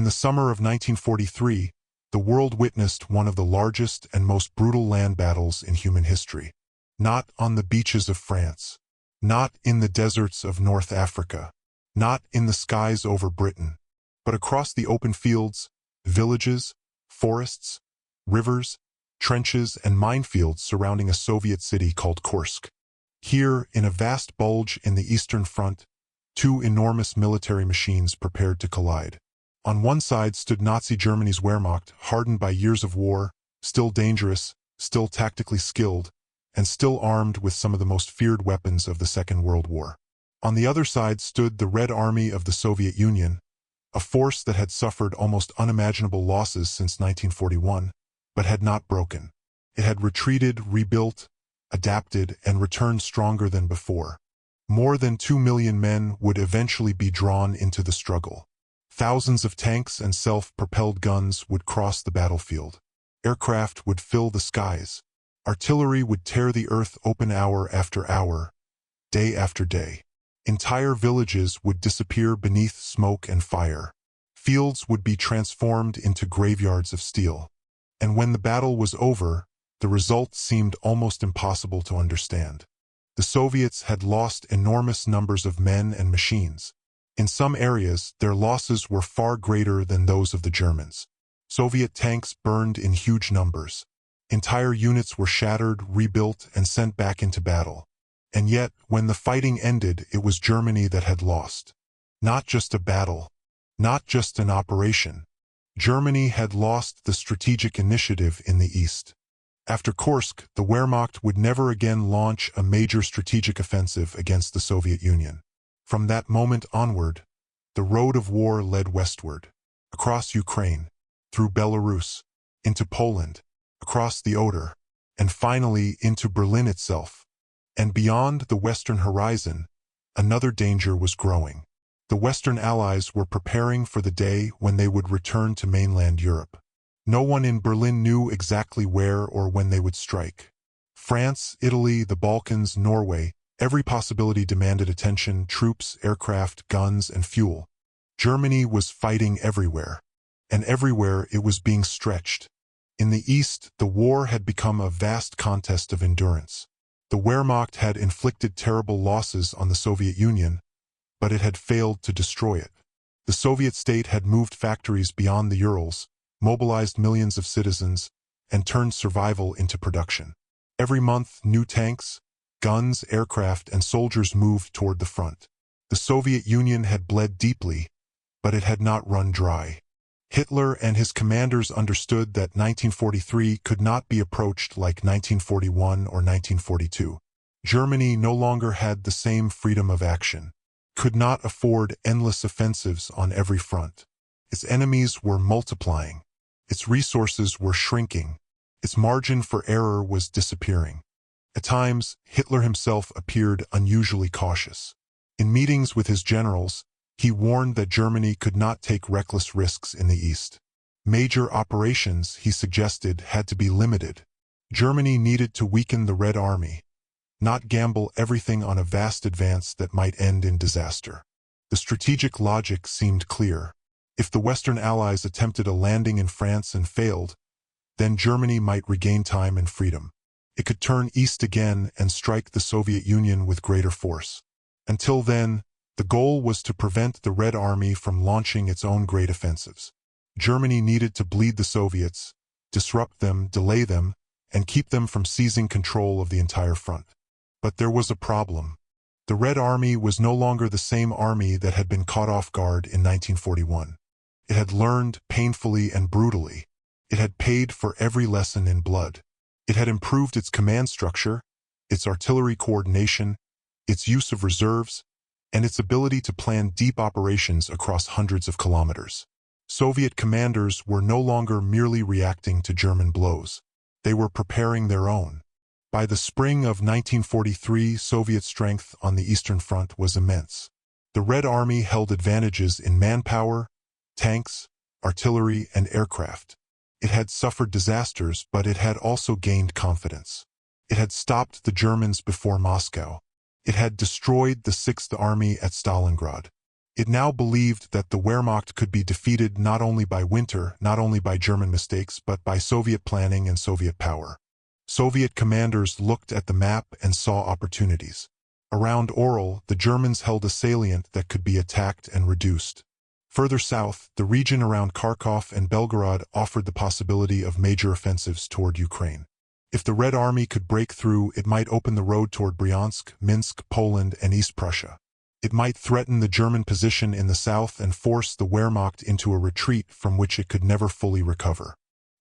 the summer of 1943, the world witnessed one of the largest and most brutal land battles in human history. Not on the beaches of France, not in the deserts of North Africa, not in the skies over Britain, but across the open fields, villages, forests, rivers, trenches, and minefields surrounding a Soviet city called Kursk. Here, in a vast bulge in the Eastern Front, two enormous military machines prepared to collide. On one side stood Nazi Germany's Wehrmacht, hardened by years of war, still dangerous, still tactically skilled, and still armed with some of the most feared weapons of the Second World War. On the other side stood the Red Army of the Soviet Union, a force that had suffered almost unimaginable losses since 1941, but had not broken. It had retreated, rebuilt, adapted, and returned stronger than before. More than 2 million men would eventually be drawn into the struggle. Thousands of tanks and self-propelled guns would cross the battlefield. Aircraft would fill the skies. Artillery would tear the earth open hour after hour, day after day. Entire villages would disappear beneath smoke and fire. Fields would be transformed into graveyards of steel. And when the battle was over, the result seemed almost impossible to understand. The Soviets had lost enormous numbers of men and machines. In some areas, their losses were far greater than those of the Germans. Soviet tanks burned in huge numbers. Entire units were shattered, rebuilt, and sent back into battle. And yet, when the fighting ended, it was Germany that had lost. Not just a battle, not just an operation. Germany had lost the strategic initiative in the East. After Kursk, the Wehrmacht would never again launch a major strategic offensive against the Soviet Union. From that moment onward, the road of war led westward, across Ukraine, through Belarus, into Poland, across the Oder, and finally into Berlin itself. And beyond the Western horizon, another danger was growing. The Western Allies were preparing for the day when they would return to mainland Europe. No one in Berlin knew exactly where or when they would strike. France, Italy, the Balkans, Norway, every possibility demanded attention: troops, aircraft, guns, and fuel. Germany was fighting everywhere, and everywhere it was being stretched. In the East, the war had become a vast contest of endurance. The Wehrmacht had inflicted terrible losses on the Soviet Union, but it had failed to destroy it. The Soviet state had moved factories beyond the Urals, mobilized millions of citizens, and turned survival into production. Every month, new tanks, guns, aircraft, and soldiers moved toward the front. The Soviet Union had bled deeply, but it had not run dry. Hitler and his commanders understood that 1943 could not be approached like 1941 or 1942. Germany no longer had the same freedom of action, could not afford endless offensives on every front. Its enemies were multiplying. Its resources were shrinking. Its margin for error was disappearing. At times, Hitler himself appeared unusually cautious. In meetings with his generals, he warned that Germany could not take reckless risks in the East. Major operations, he suggested, had to be limited. Germany needed to weaken the Red Army, not gamble everything on a vast advance that might end in disaster. The strategic logic seemed clear. If the Western Allies attempted a landing in France and failed, then Germany might regain time and freedom. It could turn east again and strike the Soviet Union with greater force. Until then, the goal was to prevent the Red Army from launching its own great offensives. Germany needed to bleed the Soviets, disrupt them, delay them, and keep them from seizing control of the entire front. But there was a problem. The Red Army was no longer the same army that had been caught off guard in 1941. It had learned painfully and brutally. It had paid for every lesson in blood. It had improved its command structure, its artillery coordination, its use of reserves, and its ability to plan deep operations across hundreds of kilometers. Soviet commanders were no longer merely reacting to German blows. They were preparing their own. By the spring of 1943, Soviet strength on the Eastern Front was immense. The Red Army held advantages in manpower, tanks, artillery, and aircraft. It had suffered disasters, but it had also gained confidence. It had stopped the Germans before Moscow. It had destroyed the Sixth Army at Stalingrad. It now believed that the Wehrmacht could be defeated not only by winter, not only by German mistakes, but by Soviet planning and Soviet power. Soviet commanders looked at the map and saw opportunities. Around Orel, the Germans held a salient that could be attacked and reduced. Further south, the region around Kharkov and Belgorod offered the possibility of major offensives toward Ukraine. If the Red Army could break through, it might open the road toward Bryansk, Minsk, Poland, and East Prussia. It might threaten the German position in the south and force the Wehrmacht into a retreat from which it could never fully recover.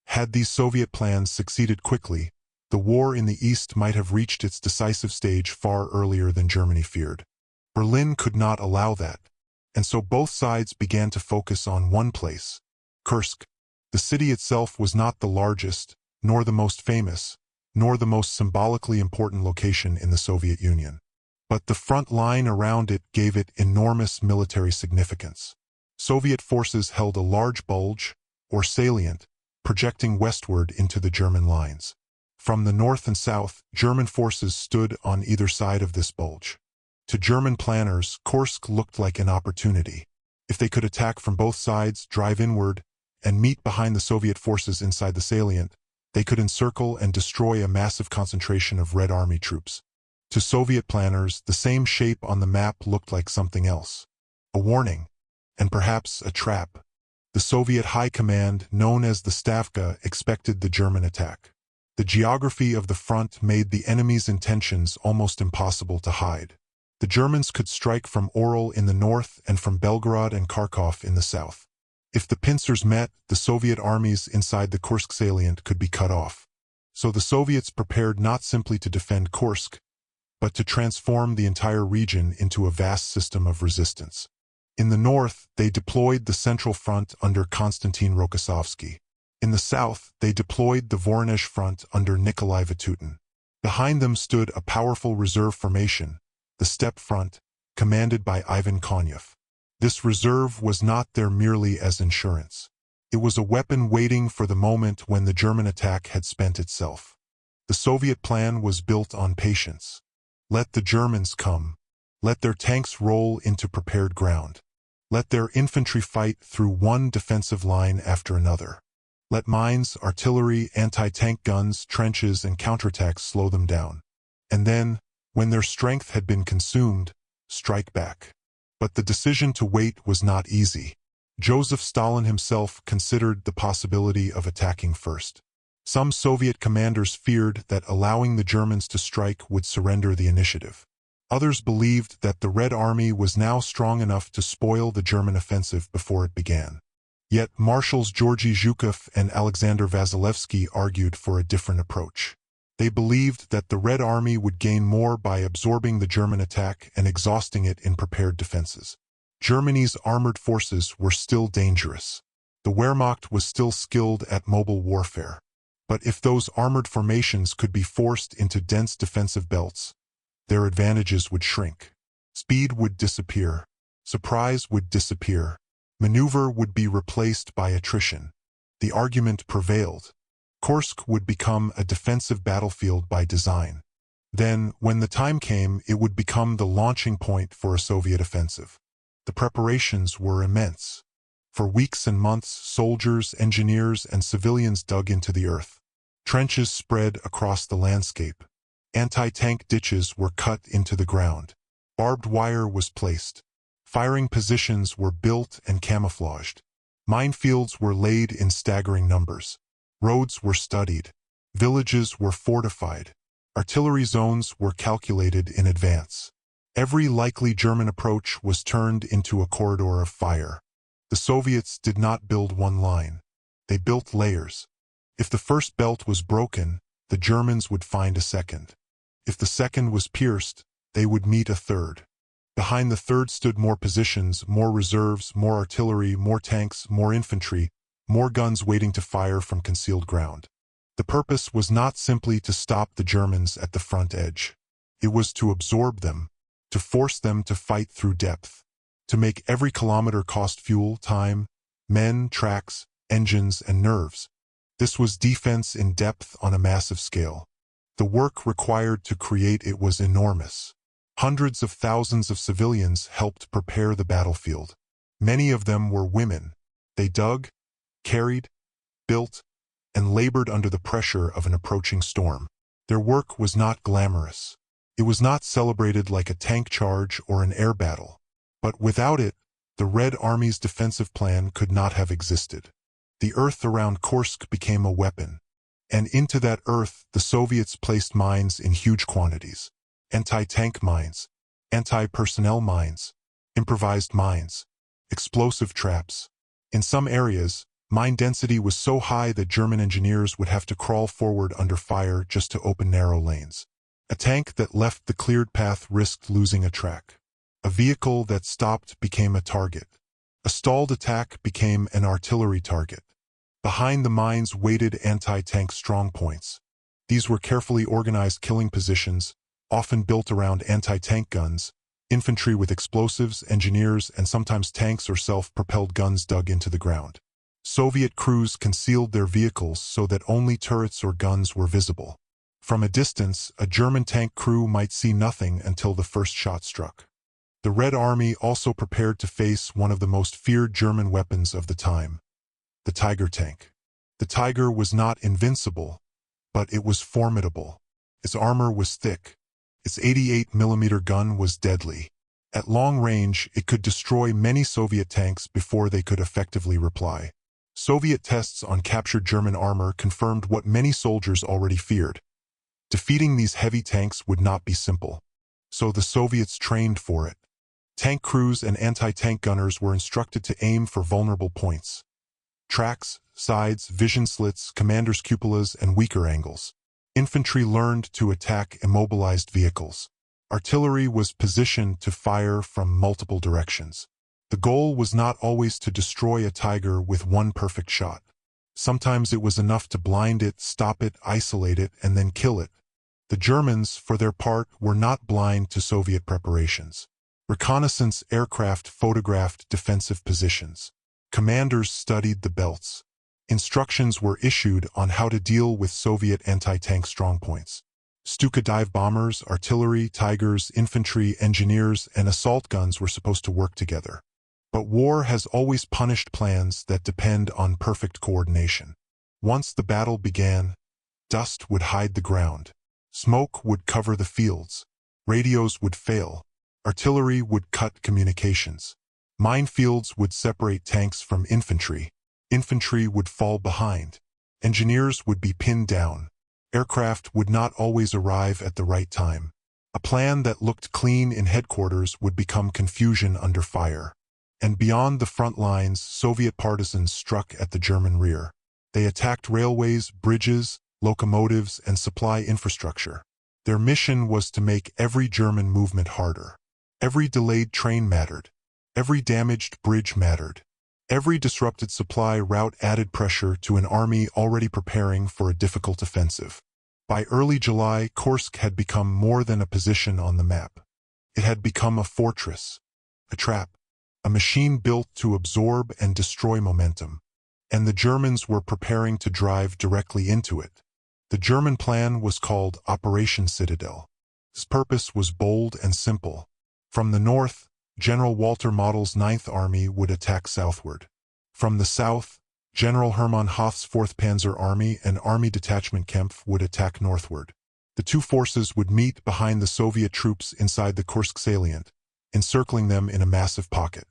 Had these Soviet plans succeeded quickly, the war in the east might have reached its decisive stage far earlier than Germany feared. Berlin could not allow that, and so both sides began to focus on one place, Kursk. The city itself was not the largest, nor the most famous, nor the most symbolically important location in the Soviet Union. But the front line around it gave it enormous military significance. Soviet forces held a large bulge, or salient, projecting westward into the German lines. From the north and south, German forces stood on either side of this bulge. To German planners, Kursk looked like an opportunity. If they could attack from both sides, drive inward, and meet behind the Soviet forces inside the salient, they could encircle and destroy a massive concentration of Red Army troops. To Soviet planners, the same shape on the map looked like something else. A warning, and perhaps a trap. The Soviet High Command, known as the Stavka, expected the German attack. The geography of the front made the enemy's intentions almost impossible to hide. The Germans could strike from Orel in the north and from Belgorod and Kharkov in the south. If the pincers met, the Soviet armies inside the Kursk salient could be cut off. So the Soviets prepared not simply to defend Kursk, but to transform the entire region into a vast system of resistance. In the north, they deployed the Central Front under Konstantin Rokossovsky. In the south, they deployed the Voronezh Front under Nikolai Vatutin. Behind them stood a powerful reserve formation, the Steppe Front, commanded by Ivan Konyev. This reserve was not there merely as insurance. It was a weapon waiting for the moment when the German attack had spent itself. The Soviet plan was built on patience. Let the Germans come. Let their tanks roll into prepared ground. Let their infantry fight through one defensive line after another. Let mines, artillery, anti-tank guns, trenches, and counterattacks slow them down. And then, when their strength had been consumed, strike back. But the decision to wait was not easy. Joseph Stalin himself considered the possibility of attacking first. Some Soviet commanders feared that allowing the Germans to strike would surrender the initiative. Others believed that the Red Army was now strong enough to spoil the German offensive before it began. Yet Marshals Georgy Zhukov and Alexander Vasilevsky argued for a different approach. They believed that the Red Army would gain more by absorbing the German attack and exhausting it in prepared defenses. Germany's armored forces were still dangerous. The Wehrmacht was still skilled at mobile warfare. But if those armored formations could be forced into dense defensive belts, their advantages would shrink. Speed would disappear. Surprise would disappear. Maneuver would be replaced by attrition. The argument prevailed. Kursk would become a defensive battlefield by design. Then, when the time came, it would become the launching point for a Soviet offensive. The preparations were immense. For weeks and months, soldiers, engineers, and civilians dug into the earth. Trenches spread across the landscape. Anti-tank ditches were cut into the ground. Barbed wire was placed. Firing positions were built and camouflaged. Minefields were laid in staggering numbers. Roads were studied. Villages were fortified. Artillery zones were calculated in advance. Every likely German approach was turned into a corridor of fire. The Soviets did not build one line. They built layers. If the first belt was broken, the Germans would find a second. If the second was pierced, they would meet a third. Behind the third stood more positions, more reserves, more artillery, more tanks, more infantry, more guns waiting to fire from concealed ground. The purpose was not simply to stop the Germans at the front edge. It was to absorb them, to force them to fight through depth, to make every kilometer cost fuel, time, men, tracks, engines, and nerves. This was defense in depth on a massive scale. The work required to create it was enormous. Hundreds of thousands of civilians helped prepare the battlefield. Many of them were women. They dug, carried, built, and labored under the pressure of an approaching storm. Their work was not glamorous. It was not celebrated like a tank charge or an air battle. But without it, the Red Army's defensive plan could not have existed. The earth around Kursk became a weapon, and into that earth the Soviets placed mines in huge quantities. Anti-tank mines, anti-personnel mines, improvised mines, explosive traps. In some areas, mine density was so high that German engineers would have to crawl forward under fire just to open narrow lanes. A tank that left the cleared path risked losing a track. A vehicle that stopped became a target. A stalled attack became an artillery target. Behind the mines waited anti-tank strongpoints. These were carefully organized killing positions, often built around anti-tank guns, infantry with explosives, engineers, and sometimes tanks or self-propelled guns dug into the ground. Soviet crews concealed their vehicles so that only turrets or guns were visible. From a distance, a German tank crew might see nothing until the first shot struck. The Red Army also prepared to face one of the most feared German weapons of the time, the Tiger tank. The Tiger was not invincible, but it was formidable. Its armor was thick. Its 88mm gun was deadly. At long range, it could destroy many Soviet tanks before they could effectively reply. Soviet tests on captured German armor confirmed what many soldiers already feared. Defeating these heavy tanks would not be simple. So the Soviets trained for it. Tank crews and anti-tank gunners were instructed to aim for vulnerable points. Tracks, sides, vision slits, commanders' cupolas, and weaker angles. Infantry learned to attack immobilized vehicles. Artillery was positioned to fire from multiple directions. The goal was not always to destroy a Tiger with one perfect shot. Sometimes it was enough to blind it, stop it, isolate it, and then kill it. The Germans, for their part, were not blind to Soviet preparations. Reconnaissance aircraft photographed defensive positions. Commanders studied the belts. Instructions were issued on how to deal with Soviet anti-tank strongpoints. Stuka dive bombers, artillery, Tigers, infantry, engineers, and assault guns were supposed to work together. But war has always punished plans that depend on perfect coordination. Once the battle began, dust would hide the ground. Smoke would cover the fields. Radios would fail. Artillery would cut communications. Minefields would separate tanks from infantry. Infantry would fall behind. Engineers would be pinned down. Aircraft would not always arrive at the right time. A plan that looked clean in headquarters would become confusion under fire. And beyond the front lines, Soviet partisans struck at the German rear. They attacked railways, bridges, locomotives, and supply infrastructure. Their mission was to make every German movement harder. Every delayed train mattered. Every damaged bridge mattered. Every disrupted supply route added pressure to an army already preparing for a difficult offensive. By early July, Kursk had become more than a position on the map. It had become a fortress, a trap, a machine built to absorb and destroy momentum. And the Germans were preparing to drive directly into it. The German plan was called Operation Citadel. Its purpose was bold and simple. From the north, General Walter Model's 9th Army would attack southward. From the south, General Hermann Hoth's 4th Panzer Army and Army Detachment Kempf would attack northward. The two forces would meet behind the Soviet troops inside the Kursk salient, encircling them in a massive pocket.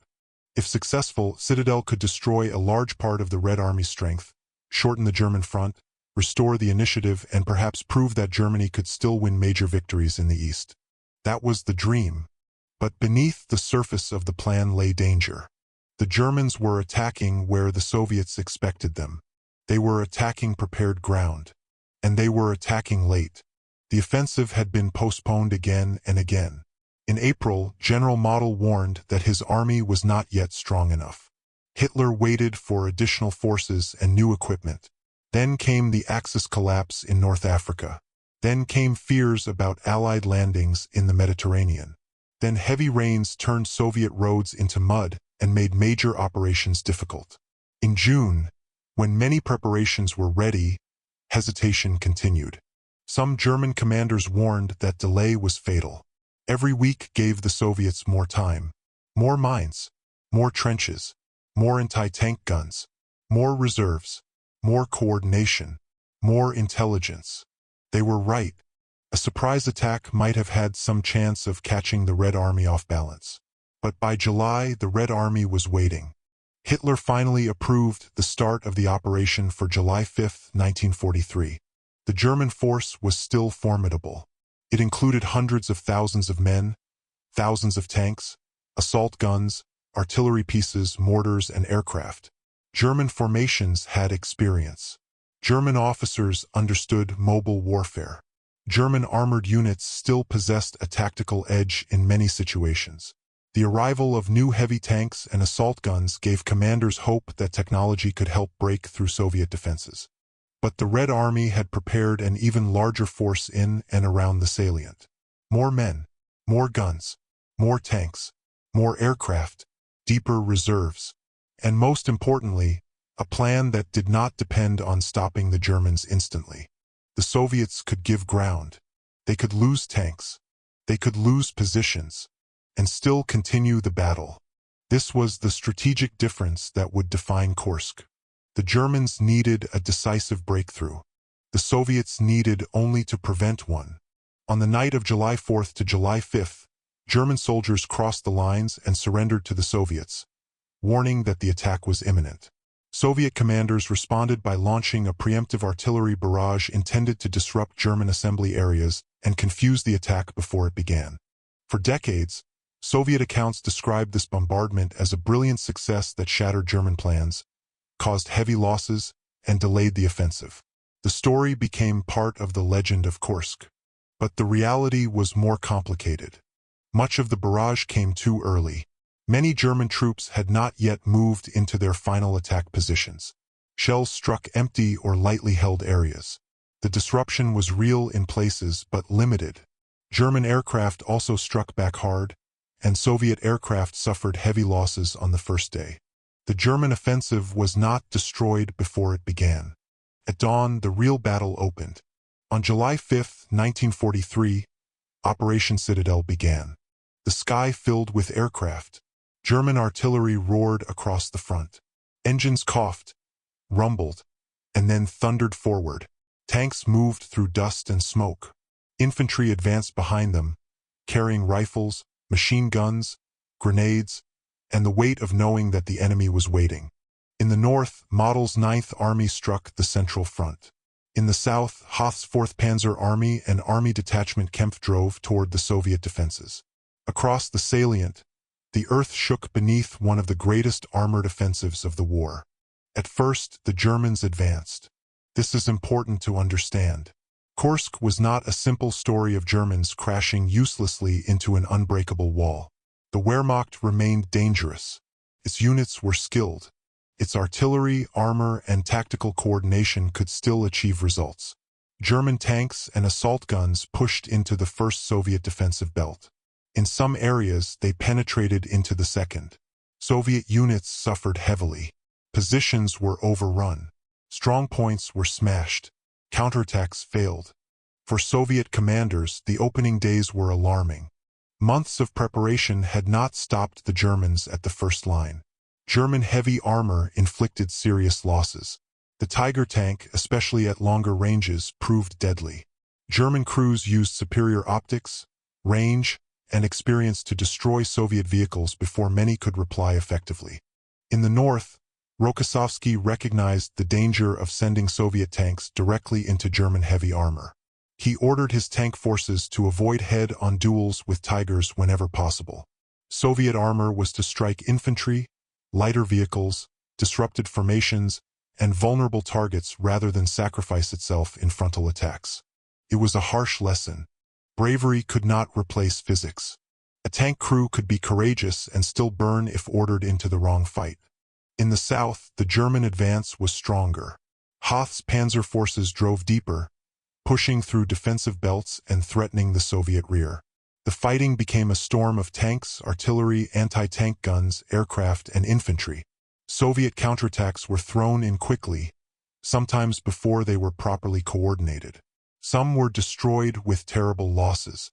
If successful, Citadel could destroy a large part of the Red Army's strength, shorten the German front, restore the initiative, and perhaps prove that Germany could still win major victories in the east. That was the dream. But beneath the surface of the plan lay danger. The Germans were attacking where the Soviets expected them. They were attacking prepared ground. And they were attacking late. The offensive had been postponed again and again. In April, General Model warned that his army was not yet strong enough. Hitler waited for additional forces and new equipment. Then came the Axis collapse in North Africa. Then came fears about Allied landings in the Mediterranean. Then heavy rains turned Soviet roads into mud and made major operations difficult. In June, when many preparations were ready, hesitation continued. Some German commanders warned that delay was fatal. Every week gave the Soviets more time, more mines, more trenches, more anti-tank guns, more reserves, more coordination, more intelligence. They were right. A surprise attack might have had some chance of catching the Red Army off balance. But by July, the Red Army was waiting. Hitler finally approved the start of the operation for July 5, 1943. The German force was still formidable. It included hundreds of thousands of men, thousands of tanks, assault guns, artillery pieces, mortars, and aircraft. German formations had experience. German officers understood mobile warfare. German armored units still possessed a tactical edge in many situations. The arrival of new heavy tanks and assault guns gave commanders hope that technology could help break through Soviet defenses. But the Red Army had prepared an even larger force in and around the salient. More men, more guns, more tanks, more aircraft, deeper reserves, and most importantly, a plan that did not depend on stopping the Germans instantly. The Soviets could give ground. They could lose tanks. They could lose positions, and still continue the battle. This was the strategic difference that would define Kursk. The Germans needed a decisive breakthrough. The Soviets needed only to prevent one. On the night of July 4th to July 5th, German soldiers crossed the lines and surrendered to the Soviets, warning that the attack was imminent. Soviet commanders responded by launching a preemptive artillery barrage intended to disrupt German assembly areas and confuse the attack before it began. For decades, Soviet accounts described this bombardment as a brilliant success that shattered German plans, caused heavy losses, and delayed the offensive. The story became part of the legend of Kursk. But the reality was more complicated. Much of the barrage came too early. Many German troops had not yet moved into their final attack positions. Shells struck empty or lightly held areas. The disruption was real in places but limited. German aircraft also struck back hard, and Soviet aircraft suffered heavy losses on the first day. The German offensive was not destroyed before it began. At dawn, the real battle opened. On July 5, 1943, Operation Citadel began. The sky filled with aircraft. German artillery roared across the front. Engines coughed, rumbled, and then thundered forward. Tanks moved through dust and smoke. Infantry advanced behind them, carrying rifles, machine guns, grenades, and the weight of knowing that the enemy was waiting. In the north, Model's 9th Army struck the central front. In the south, Hoth's 4th Panzer Army and Army Detachment Kempf drove toward the Soviet defenses. Across the salient, the earth shook beneath one of the greatest armored offensives of the war. At first, the Germans advanced. This is important to understand. Kursk was not a simple story of Germans crashing uselessly into an unbreakable wall. The Wehrmacht remained dangerous. Its units were skilled. Its artillery, armor, and tactical coordination could still achieve results. German tanks and assault guns pushed into the first Soviet defensive belt. In some areas, they penetrated into the second. Soviet units suffered heavily. Positions were overrun. Strong points were smashed. Counterattacks failed. For Soviet commanders, the opening days were alarming. Months of preparation had not stopped the Germans at the first line. German heavy armor inflicted serious losses. The Tiger tank, especially at longer ranges, proved deadly. German crews used superior optics, range, and experience to destroy Soviet vehicles before many could reply effectively. In the north, Rokossovsky recognized the danger of sending Soviet tanks directly into German heavy armor. He ordered his tank forces to avoid head-on duels with Tigers whenever possible. Soviet armor was to strike infantry, lighter vehicles, disrupted formations, and vulnerable targets rather than sacrifice itself in frontal attacks. It was a harsh lesson. Bravery could not replace physics. A tank crew could be courageous and still burn if ordered into the wrong fight. In the south, the German advance was stronger. Hoth's panzer forces drove deeper, pushing through defensive belts and threatening the Soviet rear. The fighting became a storm of tanks, artillery, anti-tank guns, aircraft, and infantry. Soviet counterattacks were thrown in quickly, sometimes before they were properly coordinated. Some were destroyed with terrible losses.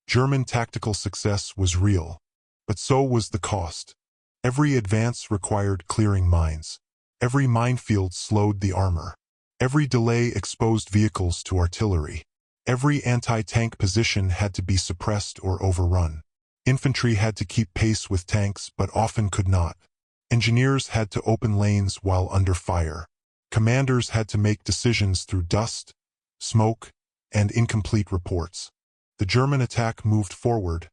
German tactical success was real, but so was the cost. Every advance required clearing mines. Every minefield slowed the armor. Every delay exposed vehicles to artillery. Every anti-tank position had to be suppressed or overrun. Infantry had to keep pace with tanks but often could not. Engineers had to open lanes while under fire. Commanders had to make decisions through dust, smoke, and incomplete reports. The German attack moved forward,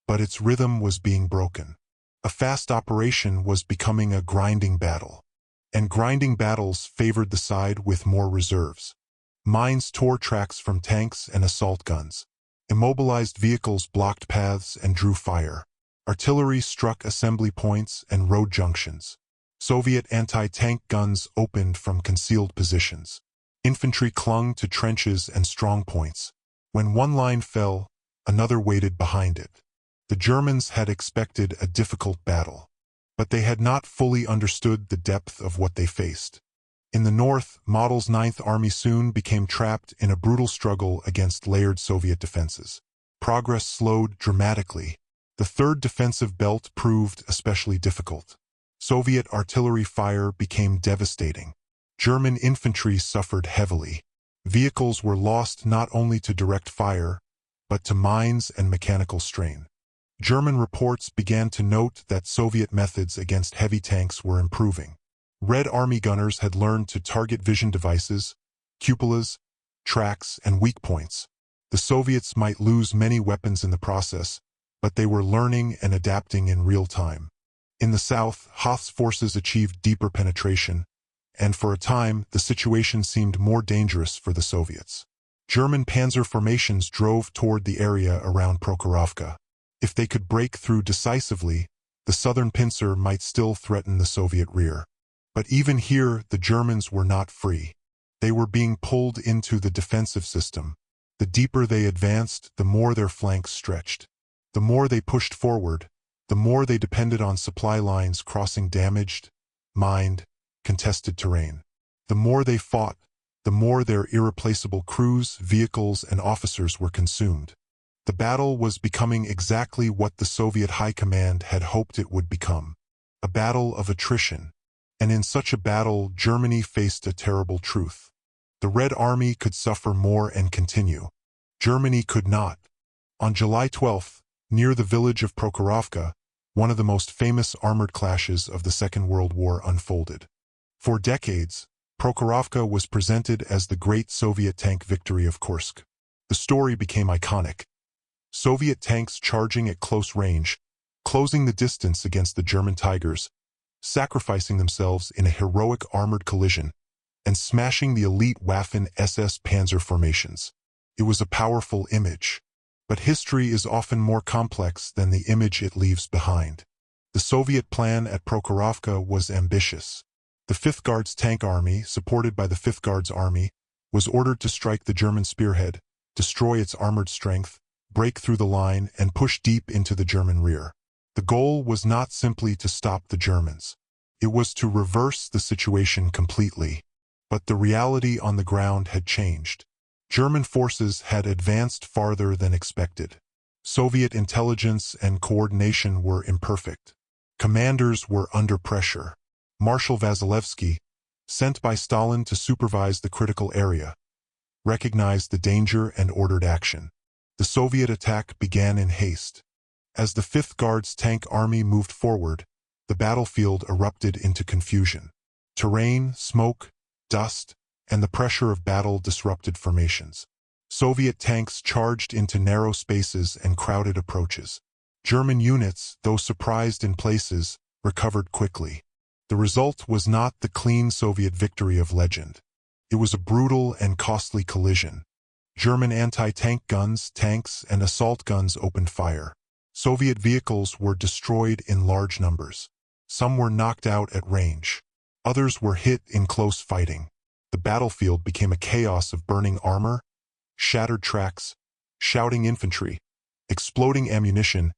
but its rhythm was being broken. A fast operation was becoming a grinding battle. And grinding battles favored the side with more reserves. Mines tore tracks from tanks and assault guns. Immobilized vehicles blocked paths and drew fire. Artillery struck assembly points and road junctions. Soviet anti-tank guns opened from concealed positions. Infantry clung to trenches and strong points. When one line fell, another waited behind it. The Germans had expected a difficult battle, but they had not fully understood the depth of what they faced. In the north, Model's Ninth Army soon became trapped in a brutal struggle against layered Soviet defenses. Progress slowed dramatically. The third defensive belt proved especially difficult. Soviet artillery fire became devastating. German infantry suffered heavily. Vehicles were lost not only to direct fire, but to mines and mechanical strain. German reports began to note that Soviet methods against heavy tanks were improving. Red Army gunners had learned to target vision devices, cupolas, tracks, and weak points. The Soviets might lose many weapons in the process, but they were learning and adapting in real time. In the south, Hoth's forces achieved deeper penetration, and for a time, the situation seemed more dangerous for the Soviets. German panzer formations drove toward the area around Prokhorovka. If they could break through decisively, the southern pincer might still threaten the Soviet rear. But even here, the Germans were not free. They were being pulled into the defensive system. The deeper they advanced, the more their flanks stretched. The more they pushed forward, the more they depended on supply lines crossing damaged, mined, contested terrain. The more they fought, the more their irreplaceable crews, vehicles, and officers were consumed. The battle was becoming exactly what the Soviet High Command had hoped it would become. A battle of attrition. And in such a battle, Germany faced a terrible truth. The Red Army could suffer more and continue. Germany could not. On July 12th, near the village of Prokhorovka, one of the most famous armored clashes of the Second World War unfolded. For decades, Prokhorovka was presented as the great Soviet tank victory of Kursk. The story became iconic. Soviet tanks charging at close range, closing the distance against the German Tigers, sacrificing themselves in a heroic armored collision, and smashing the elite Waffen SS panzer formations. It was a powerful image. But history is often more complex than the image it leaves behind. The Soviet plan at Prokhorovka was ambitious. The 5th Guards Tank Army, supported by the 5th Guards Army, was ordered to strike the German spearhead, destroy its armored strength, break through the line, and push deep into the German rear. The goal was not simply to stop the Germans. It was to reverse the situation completely. But the reality on the ground had changed. German forces had advanced farther than expected. Soviet intelligence and coordination were imperfect. Commanders were under pressure. Marshal Vasilevsky, sent by Stalin to supervise the critical area, recognized the danger and ordered action. The Soviet attack began in haste. As the 5th Guards Tank Army moved forward, the battlefield erupted into confusion. Terrain, smoke, dust, and the pressure of battle disrupted formations. Soviet tanks charged into narrow spaces and crowded approaches. German units, though surprised in places, recovered quickly. The result was not the clean Soviet victory of legend. It was a brutal and costly collision. German anti-tank guns, tanks, and assault guns opened fire. Soviet vehicles were destroyed in large numbers. Some were knocked out at range. Others were hit in close fighting. The battlefield became a chaos of burning armor, shattered tracks, shouting infantry, exploding ammunition,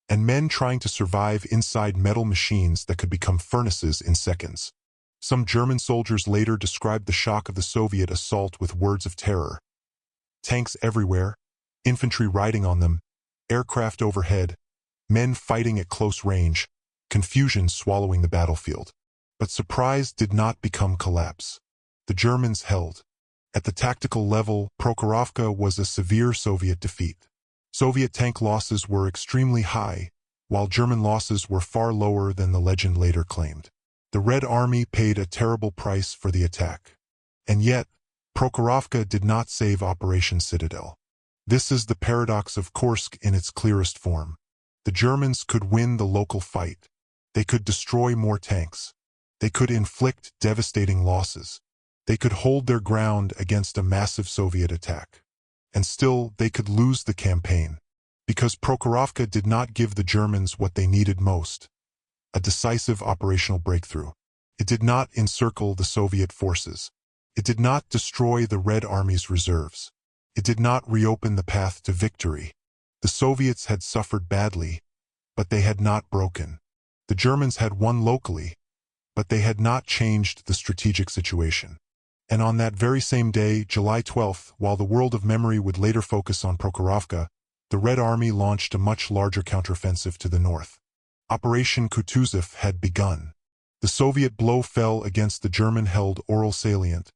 and men trying to survive inside metal machines that could become furnaces in seconds. Some German soldiers later described the shock of the Soviet assault with words of terror. Tanks everywhere, infantry riding on them, aircraft overhead, men fighting at close range, confusion swallowing the battlefield. But surprise did not become collapse. The Germans held. At the tactical level, Prokhorovka was a severe Soviet defeat. Soviet tank losses were extremely high, while German losses were far lower than the legend later claimed. The Red Army paid a terrible price for the attack. And yet, Prokhorovka did not save Operation Citadel. This is the paradox of Kursk in its clearest form. The Germans could win the local fight. They could destroy more tanks. They could inflict devastating losses. They could hold their ground against a massive Soviet attack. And still, they could lose the campaign. Because Prokhorovka did not give the Germans what they needed most: a decisive operational breakthrough. It did not encircle the Soviet forces. It did not destroy the Red Army's reserves. It did not reopen the path to victory. The Soviets had suffered badly, but they had not broken. The Germans had won locally, but they had not changed the strategic situation. And on that very same day, July 12th, while the world of memory would later focus on Prokhorovka, the Red Army launched a much larger counteroffensive to the north. Operation Kutuzov had begun. The Soviet blow fell against the German-held Oral salient,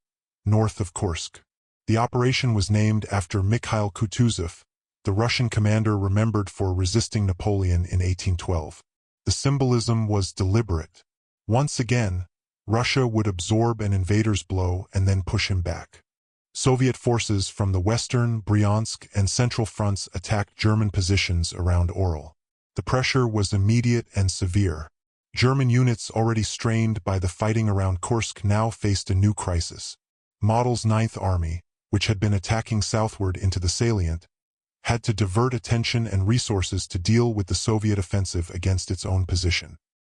north of Kursk. The operation was named after Mikhail Kutuzov, the Russian commander remembered for resisting Napoleon in 1812. The symbolism was deliberate. Once again, Russia would absorb an invader's blow and then push him back. Soviet forces from the western, Bryansk, and central fronts attacked German positions around Oral. The pressure was immediate and severe. German units already strained by the fighting around Kursk now faced a new crisis. Model's Ninth Army, which had been attacking southward into the salient, had to divert attention and resources to deal with the Soviet offensive against its own position.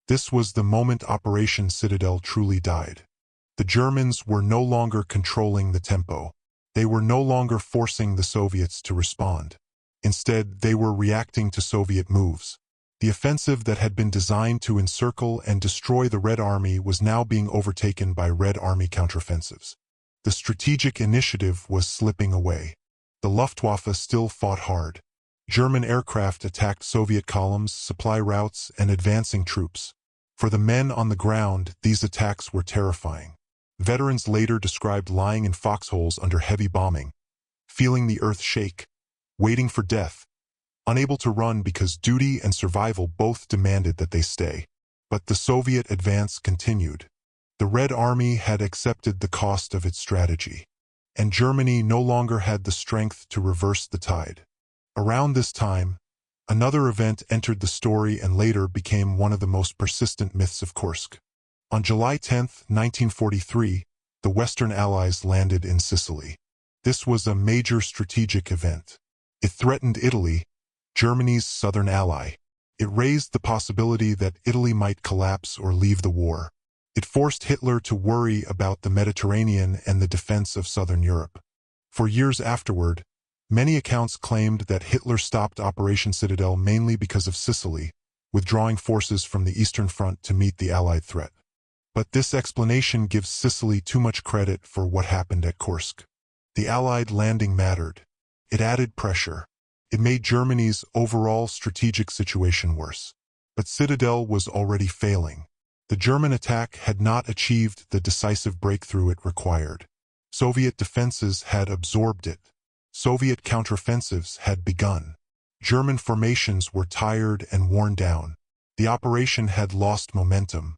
This was the moment Operation Citadel truly died. The Germans were no longer controlling the tempo. They were no longer forcing the Soviets to respond. Instead, they were reacting to Soviet moves. The offensive that had been designed to encircle and destroy the Red Army was now being overtaken by Red Army counteroffensives. The strategic initiative was slipping away. The Luftwaffe still fought hard. German aircraft attacked Soviet columns, supply routes, and advancing troops. For the men on the ground, these attacks were terrifying. Veterans later described lying in foxholes under heavy bombing, feeling the earth shake, waiting for death, unable to run because duty and survival both demanded that they stay. But the Soviet advance continued. The Red Army had accepted the cost of its strategy, and Germany no longer had the strength to reverse the tide. Around this time, another event entered the story and later became one of the most persistent myths of Kursk. On July 10, 1943, the Western Allies landed in Sicily. This was a major strategic event. It threatened Italy, Germany's southern ally. It raised the possibility that Italy might collapse or leave the war. It forced Hitler to worry about the Mediterranean and the defense of southern Europe. For years afterward, many accounts claimed that Hitler stopped Operation Citadel mainly because of Sicily, withdrawing forces from the Eastern Front to meet the Allied threat. But this explanation gives Sicily too much credit for what happened at Kursk. The Allied landing mattered. It added pressure. It made Germany's overall strategic situation worse. But Citadel was already failing. The German attack had not achieved the decisive breakthrough it required. Soviet defenses had absorbed it. Soviet counteroffensives had begun. German formations were tired and worn down. The operation had lost momentum.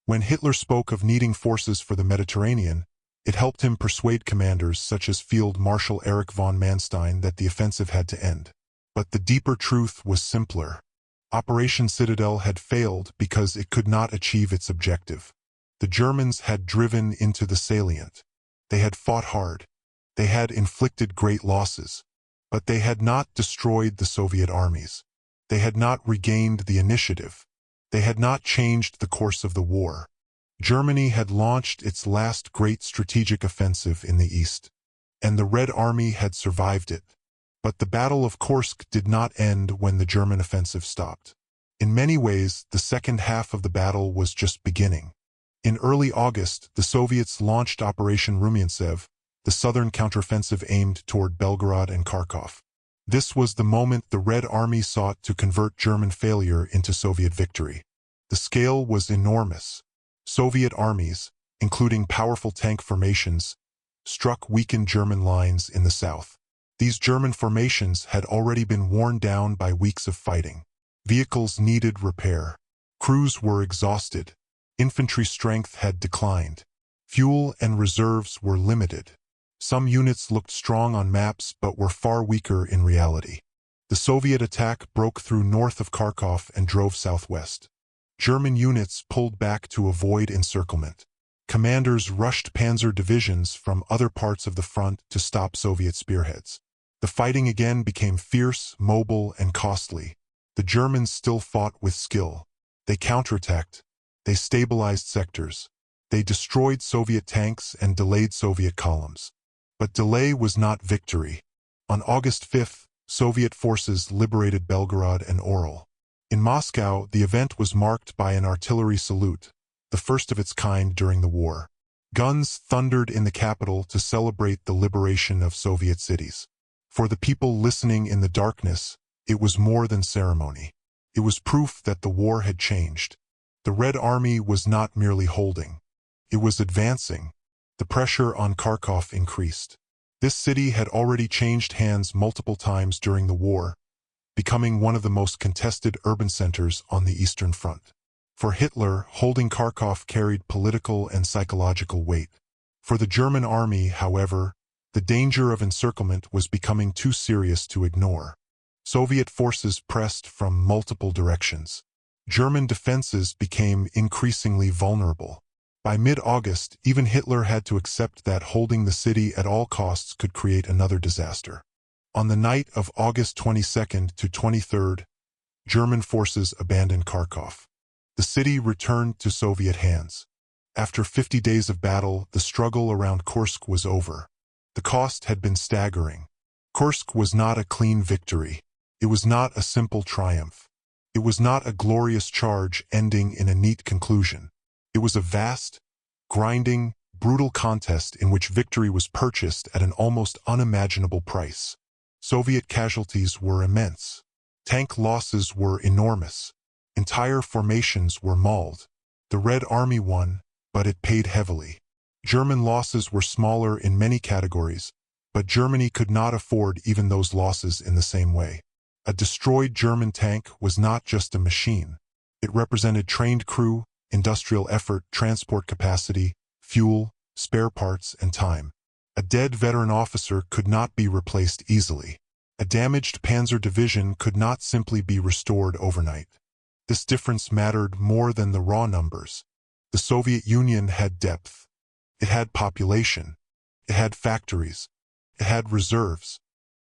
When Hitler spoke of needing forces for the Mediterranean, it helped him persuade commanders such as Field Marshal Erich von Manstein that the offensive had to end. But the deeper truth was simpler. Operation Citadel had failed because it could not achieve its objective. The Germans had driven into the salient. They had fought hard. They had inflicted great losses. But they had not destroyed the Soviet armies. They had not regained the initiative. They had not changed the course of the war. Germany had launched its last great strategic offensive in the east, and the Red Army had survived it. But the Battle of Kursk did not end when the German offensive stopped. In many ways, the second half of the battle was just beginning. In early August, the Soviets launched Operation Rumyantsev, the southern counteroffensive aimed toward Belgorod and Kharkov. This was the moment the Red Army sought to convert German failure into Soviet victory. The scale was enormous. Soviet armies, including powerful tank formations, struck weakened German lines in the south. These German formations had already been worn down by weeks of fighting. Vehicles needed repair. Crews were exhausted. Infantry strength had declined. Fuel and reserves were limited. Some units looked strong on maps but were far weaker in reality. The Soviet attack broke through north of Kharkov and drove southwest. German units pulled back to avoid encirclement. Commanders rushed panzer divisions from other parts of the front to stop Soviet spearheads. The fighting again became fierce, mobile, and costly. The Germans still fought with skill. They counterattacked. They stabilized sectors. They destroyed Soviet tanks and delayed Soviet columns. But delay was not victory. On August 5th, Soviet forces liberated Belgorod and Orel. In Moscow, the event was marked by an artillery salute, the first of its kind during the war. Guns thundered in the capital to celebrate the liberation of Soviet cities. For the people listening in the darkness, it was more than ceremony. It was proof that the war had changed. The Red Army was not merely holding. It was advancing. The pressure on Kharkov increased. This city had already changed hands multiple times during the war, becoming one of the most contested urban centers on the Eastern Front. For Hitler, holding Kharkov carried political and psychological weight. For the German army, however, the danger of encirclement was becoming too serious to ignore. Soviet forces pressed from multiple directions. German defenses became increasingly vulnerable. By mid-August, even Hitler had to accept that holding the city at all costs could create another disaster. On the night of August 22nd to 23rd, German forces abandoned Kharkov. The city returned to Soviet hands. After 50 days of battle, the struggle around Kursk was over. The cost had been staggering. Kursk was not a clean victory. It was not a simple triumph. It was not a glorious charge ending in a neat conclusion. It was a vast, grinding, brutal contest in which victory was purchased at an almost unimaginable price. Soviet casualties were immense. Tank losses were enormous. Entire formations were mauled. The Red Army won, but it paid heavily. German losses were smaller in many categories, but Germany could not afford even those losses in the same way. A destroyed German tank was not just a machine. It represented trained crew, industrial effort, transport capacity, fuel, spare parts, and time. A dead veteran officer could not be replaced easily. A damaged panzer division could not simply be restored overnight. This difference mattered more than the raw numbers. The Soviet Union had depth. It had population. It had factories. It had reserves.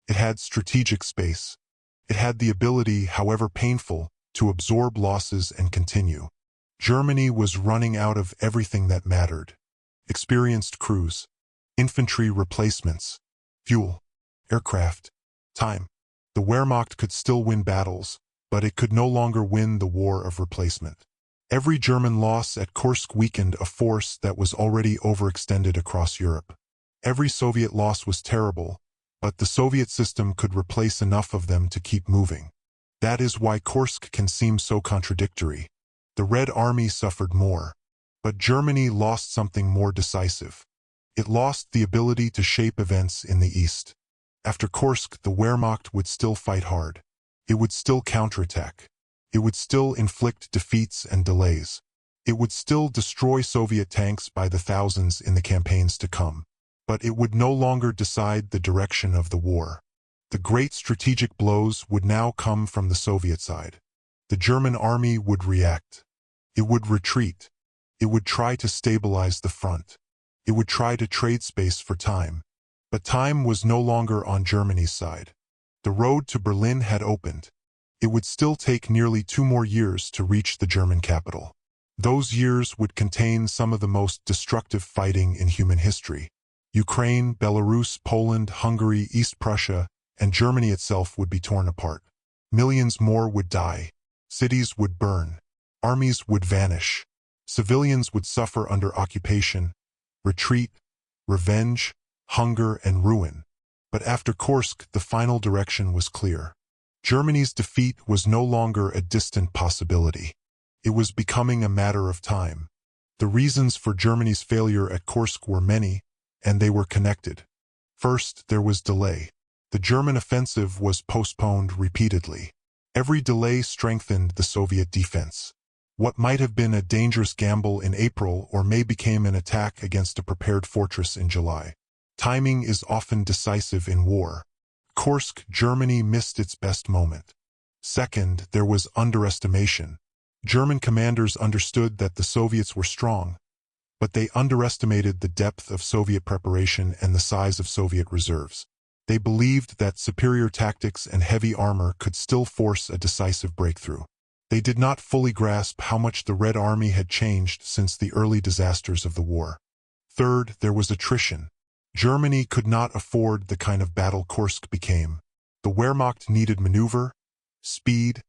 It had strategic space. It had the ability, however painful, to absorb losses and continue. Germany was running out of everything that mattered. Experienced crews, infantry replacements, fuel, aircraft, time. The Wehrmacht could still win battles, but it could no longer win the war of replacement. Every German loss at Kursk weakened a force that was already overextended across Europe. Every Soviet loss was terrible, but the Soviet system could replace enough of them to keep moving. That is why Kursk can seem so contradictory. The Red Army suffered more, but Germany lost something more decisive. It lost the ability to shape events in the east. After Kursk, the Wehrmacht would still fight hard. It would still counterattack. It would still inflict defeats and delays. It would still destroy Soviet tanks by the thousands in the campaigns to come. But it would no longer decide the direction of the war. The great strategic blows would now come from the Soviet side. The German army would react. It would retreat. It would try to stabilize the front. It would try to trade space for time. But time was no longer on Germany's side. The road to Berlin had opened. It would still take nearly 2 more years to reach the German capital. Those years would contain some of the most destructive fighting in human history. Ukraine, Belarus, Poland, Hungary, East Prussia, and Germany itself would be torn apart. Millions more would die. Cities would burn. Armies would vanish. Civilians would suffer under occupation, retreat, revenge, hunger, and ruin. But after Kursk, the final direction was clear. Germany's defeat was no longer a distant possibility. It was becoming a matter of time. The reasons for Germany's failure at Kursk were many, and they were connected. First, there was delay. The German offensive was postponed repeatedly. Every delay strengthened the Soviet defense. What might have been a dangerous gamble in April or May became an attack against a prepared fortress in July. Timing is often decisive in war. Kursk, Germany missed its best moment. Second, there was underestimation. German commanders understood that the Soviets were strong, but they underestimated the depth of Soviet preparation and the size of Soviet reserves. They believed that superior tactics and heavy armor could still force a decisive breakthrough. They did not fully grasp how much the Red Army had changed since the early disasters of the war. Third, there was attrition. Germany could not afford the kind of battle Kursk became. The Wehrmacht needed maneuver, speed,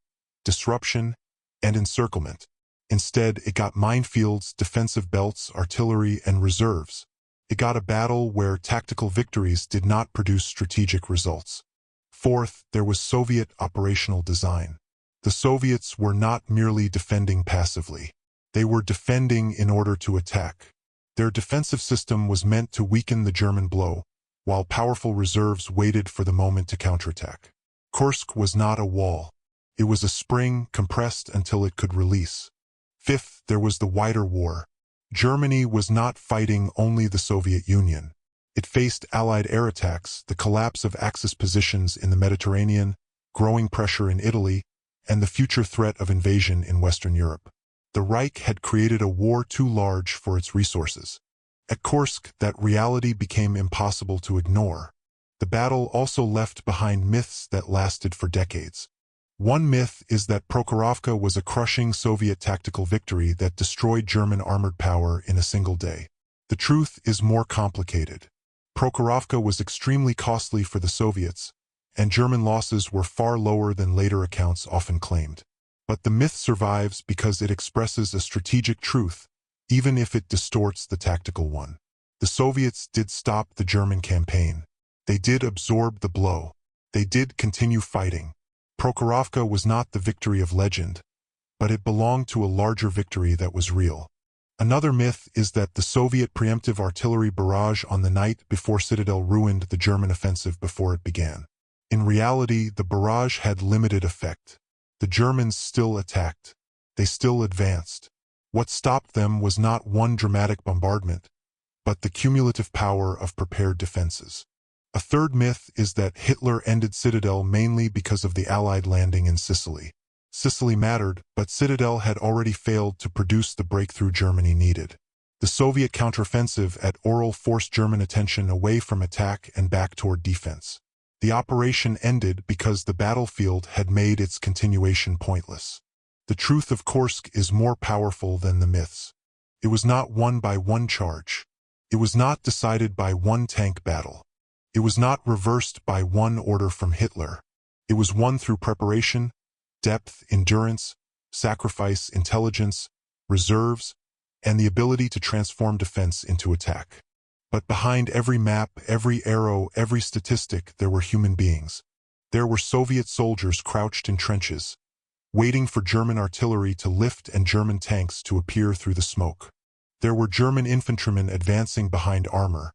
disruption, and encirclement. Instead, it got minefields, defensive belts, artillery, and reserves. It got a battle where tactical victories did not produce strategic results. Fourth, there was Soviet operational design. The Soviets were not merely defending passively. They were defending in order to attack. Their defensive system was meant to weaken the German blow, while powerful reserves waited for the moment to counterattack. Kursk was not a wall. It was a spring compressed until it could release. Fifth, there was the wider war. Germany was not fighting only the Soviet Union. It faced Allied air attacks, the collapse of Axis positions in the Mediterranean, growing pressure in Italy, and the future threat of invasion in Western Europe. The Reich had created a war too large for its resources. At Kursk, that reality became impossible to ignore. The battle also left behind myths that lasted for decades. One myth is that Prokhorovka was a crushing Soviet tactical victory that destroyed German armored power in a single day. The truth is more complicated. Prokhorovka was extremely costly for the Soviets, and German losses were far lower than later accounts often claimed. But the myth survives because it expresses a strategic truth, even if it distorts the tactical one. The Soviets did stop the German campaign. They did absorb the blow. They did continue fighting. Prokhorovka was not the victory of legend, but it belonged to a larger victory that was real. Another myth is that the Soviet preemptive artillery barrage on the night before Citadel ruined the German offensive before it began. In reality, the barrage had limited effect. The Germans still attacked. They still advanced. What stopped them was not one dramatic bombardment, but the cumulative power of prepared defenses. A third myth is that Hitler ended Citadel mainly because of the Allied landing in Sicily. Sicily mattered, but Citadel had already failed to produce the breakthrough Germany needed. The Soviet counteroffensive at Orel forced German attention away from attack and back toward defense. The operation ended because the battlefield had made its continuation pointless. The truth of Kursk is more powerful than the myths. It was not won by one charge. It was not decided by one tank battle. It was not reversed by one order from Hitler. It was won through preparation, depth, endurance, sacrifice, intelligence, reserves, and the ability to transform defense into attack. But behind every map, every arrow, every statistic, there were human beings. There were Soviet soldiers crouched in trenches, waiting for German artillery to lift and German tanks to appear through the smoke. There were German infantrymen advancing behind armor,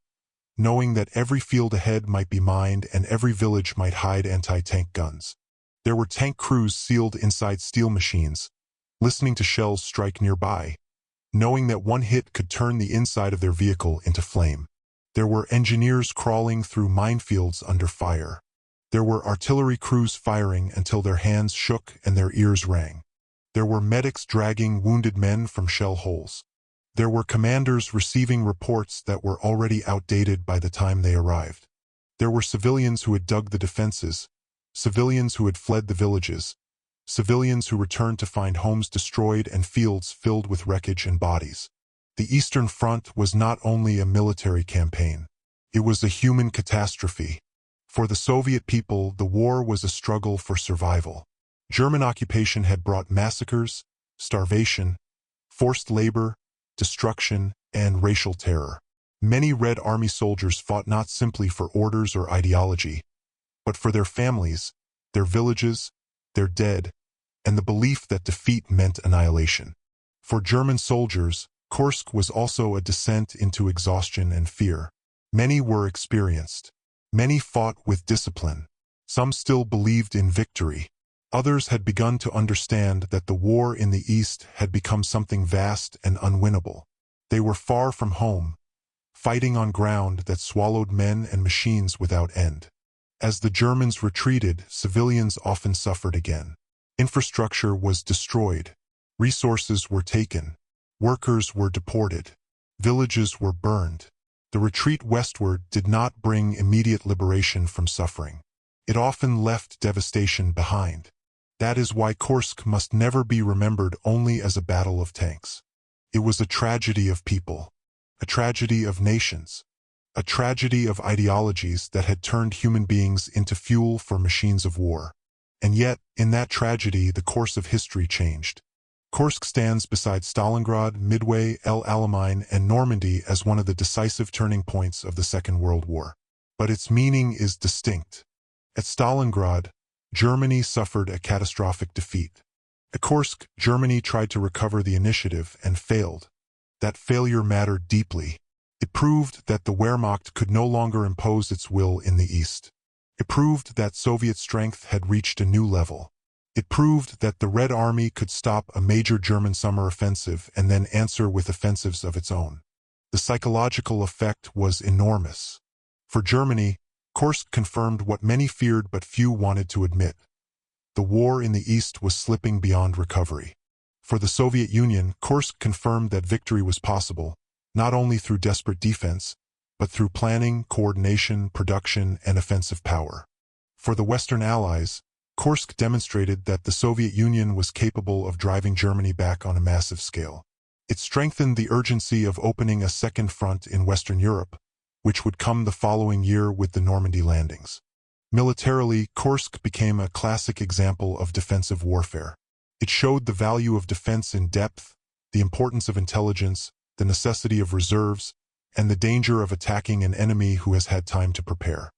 knowing that every field ahead might be mined and every village might hide anti-tank guns. There were tank crews sealed inside steel machines, listening to shells strike nearby, knowing that one hit could turn the inside of their vehicle into flame. There were engineers crawling through minefields under fire. There were artillery crews firing until their hands shook and their ears rang. There were medics dragging wounded men from shell holes. There were commanders receiving reports that were already outdated by the time they arrived. There were civilians who had dug the defenses, civilians who had fled the villages, civilians who returned to find homes destroyed and fields filled with wreckage and bodies. The Eastern Front was not only a military campaign. It was a human catastrophe. For the Soviet people, the war was a struggle for survival. German occupation had brought massacres, starvation, forced labor, destruction, and racial terror. Many Red Army soldiers fought not simply for orders or ideology, but for their families, their villages, their dead, and the belief that defeat meant annihilation. For German soldiers, Kursk was also a descent into exhaustion and fear. Many were experienced. Many fought with discipline. Some still believed in victory. Others had begun to understand that the war in the East had become something vast and unwinnable. They were far from home, fighting on ground that swallowed men and machines without end. As the Germans retreated, civilians often suffered again. Infrastructure was destroyed. Resources were taken. Workers were deported. Villages were burned. The retreat westward did not bring immediate liberation from suffering. It often left devastation behind. That is why Kursk must never be remembered only as a battle of tanks. It was a tragedy of people, a tragedy of nations, a tragedy of ideologies that had turned human beings into fuel for machines of war. And yet, in that tragedy, the course of history changed. Kursk stands beside Stalingrad, Midway, El Alamein, and Normandy as one of the decisive turning points of the Second World War. But its meaning is distinct. At Stalingrad, Germany suffered a catastrophic defeat. At Kursk, Germany tried to recover the initiative and failed. That failure mattered deeply. It proved that the Wehrmacht could no longer impose its will in the East. It proved that Soviet strength had reached a new level. It proved that the Red Army could stop a major German summer offensive and then answer with offensives of its own. The psychological effect was enormous. For Germany, Kursk confirmed what many feared but few wanted to admit. The war in the East was slipping beyond recovery. For the Soviet Union, Kursk confirmed that victory was possible, not only through desperate defense, but through planning, coordination, production, and offensive power. For the Western Allies, Kursk demonstrated that the Soviet Union was capable of driving Germany back on a massive scale. It strengthened the urgency of opening a second front in Western Europe, which would come the following year with the Normandy landings. Militarily, Kursk became a classic example of defensive warfare. It showed the value of defense in depth, the importance of intelligence, the necessity of reserves, and the danger of attacking an enemy who has had time to prepare.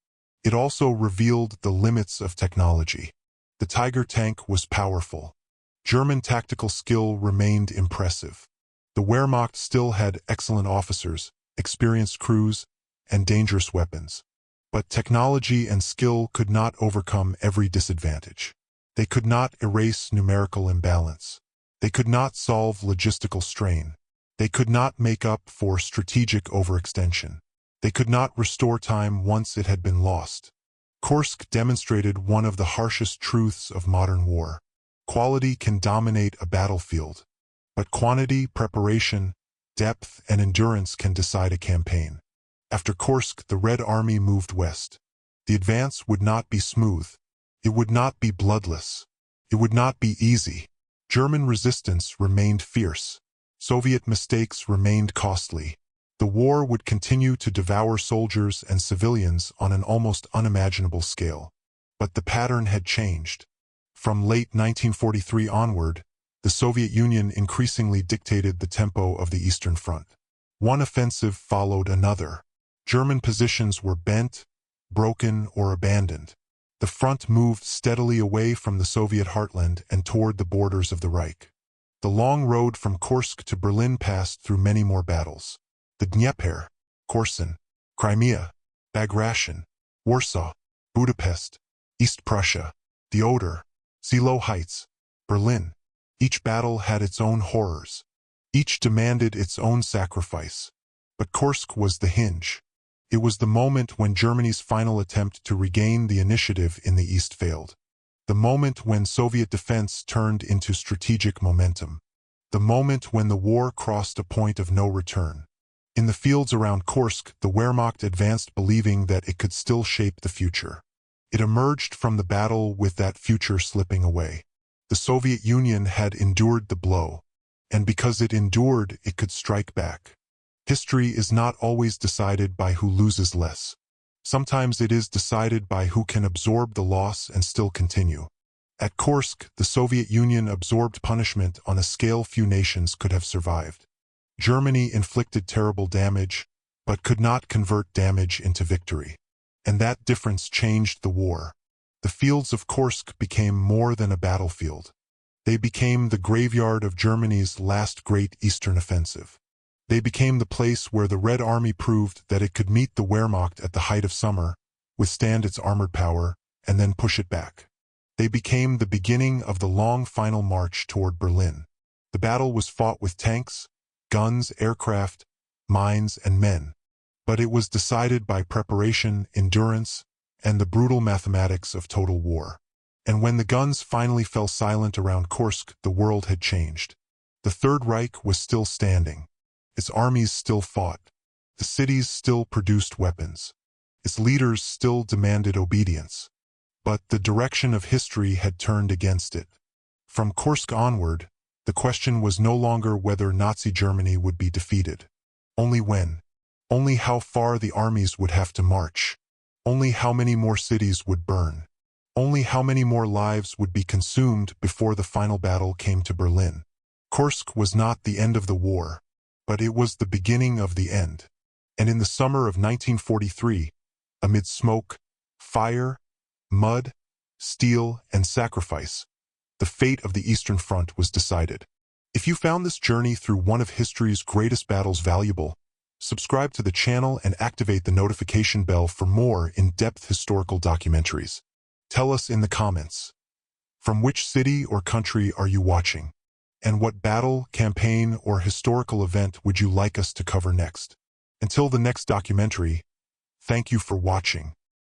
It also revealed the limits of technology. The Tiger tank was powerful. German tactical skill remained impressive. The Wehrmacht still had excellent officers, experienced crews, and dangerous weapons. But technology and skill could not overcome every disadvantage. They could not erase numerical imbalance. They could not solve logistical strain. They could not make up for strategic overextension. They could not restore time once it had been lost. Kursk demonstrated one of the harshest truths of modern war. Quality can dominate a battlefield, but quantity, preparation, depth, and endurance can decide a campaign. After Kursk, the Red Army moved west. The advance would not be smooth. It would not be bloodless. It would not be easy. German resistance remained fierce. Soviet mistakes remained costly. The war would continue to devour soldiers and civilians on an almost unimaginable scale. But the pattern had changed. From late 1943 onward, the Soviet Union increasingly dictated the tempo of the Eastern Front. One offensive followed another. German positions were bent, broken, or abandoned. The front moved steadily away from the Soviet heartland and toward the borders of the Reich. The long road from Kursk to Berlin passed through many more battles. The Dnieper, Korsun, Crimea, Bagration, Warsaw, Budapest, East Prussia, the Oder, Seelow Heights, Berlin. Each battle had its own horrors. Each demanded its own sacrifice. But Kursk was the hinge. It was the moment when Germany's final attempt to regain the initiative in the East failed. The moment when Soviet defense turned into strategic momentum. The moment when the war crossed a point of no return. In the fields around Kursk, the Wehrmacht advanced believing that it could still shape the future. It emerged from the battle with that future slipping away. The Soviet Union had endured the blow, and because it endured, it could strike back. History is not always decided by who loses less. Sometimes it is decided by who can absorb the loss and still continue. At Kursk, the Soviet Union absorbed punishment on a scale few nations could have survived. Germany inflicted terrible damage, but could not convert damage into victory. And that difference changed the war. The fields of Kursk became more than a battlefield. They became the graveyard of Germany's last great eastern offensive. They became the place where the Red Army proved that it could meet the Wehrmacht at the height of summer, withstand its armored power, and then push it back. They became the beginning of the long final march toward Berlin. The battle was fought with tanks, guns, aircraft, mines, and men. But it was decided by preparation, endurance, and the brutal mathematics of total war. And when the guns finally fell silent around Kursk, the world had changed. The Third Reich was still standing. Its armies still fought. The cities still produced weapons. Its leaders still demanded obedience. But the direction of history had turned against it. From Kursk onward, the question was no longer whether Nazi Germany would be defeated. Only when. Only how far the armies would have to march. Only how many more cities would burn. Only how many more lives would be consumed before the final battle came to Berlin. Kursk was not the end of the war, but it was the beginning of the end. And in the summer of 1943, amid smoke, fire, mud, steel, and sacrifice, the fate of the Eastern Front was decided. If you found this journey through one of history's greatest battles valuable, subscribe to the channel and activate the notification bell for more in-depth historical documentaries. Tell us in the comments, from which city or country are you watching? And what battle, campaign, or historical event would you like us to cover next? Until the next documentary, thank you for watching.